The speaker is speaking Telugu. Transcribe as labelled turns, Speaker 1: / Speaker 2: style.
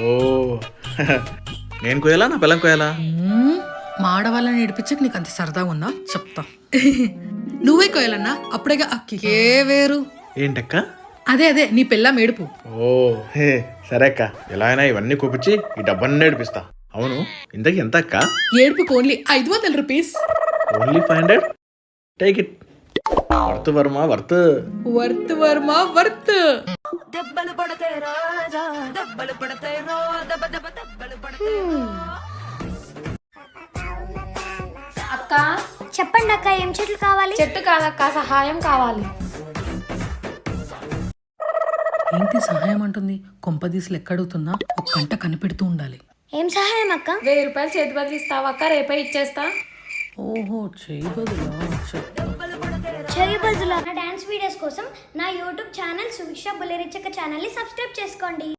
Speaker 1: ఓ నేను కోయాలా నా పిల్లం కోయాలా?
Speaker 2: మా ఆడవాళ్ళని ఏడిపించక నీకు అంత సరదా ఉందా చెప్తా. నువ్వే కోయాలన్నా, అప్పుడేగా అక్కికే వేరు.
Speaker 1: ఏంటక్క?
Speaker 2: అదే నీ పిల్లం ఏడుపు.
Speaker 1: ఓ హే సరే అక్క, ఎలా అయినా ఇవన్నీ కూపించి ఈ డబ్బన్నీ నడిపిస్తా. అవును ఇంతకీ ఎంత అక్క?
Speaker 2: ఏడుపుకి only 500 rupees.
Speaker 1: Only 500? Take it. Worth Varma worth.
Speaker 2: Worth Varma worth.
Speaker 3: అక్క
Speaker 4: చెప్పండి అక్క, ఏం చెట్లు కావాలి?
Speaker 3: చెట్టు కాదక్క, సహాయం కావాలి.
Speaker 2: ఏంటి సహాయం అంటుంది? కొంపదీసి లెక్కడుగుతున్నా, ఒక గంట కనిపెడుతూ ఉండాలి.
Speaker 4: ఏం సహాయం అక్క?
Speaker 3: 1000 రూపాయలు చేతి బదులు ఇస్తావా అక్క? రేపే ఇచ్చేస్తా.
Speaker 2: ఓహో చెయ్యి బదులా?
Speaker 4: చెయ్యి బదులా? నా డాన్స్ వీడియోస్ కోసం నా యూట్యూబ్ ఛానల్ సువిక్ష బుల్లిరిచక ఛానల్ ని సబ్స్క్రైబ్ చేసుకోండి.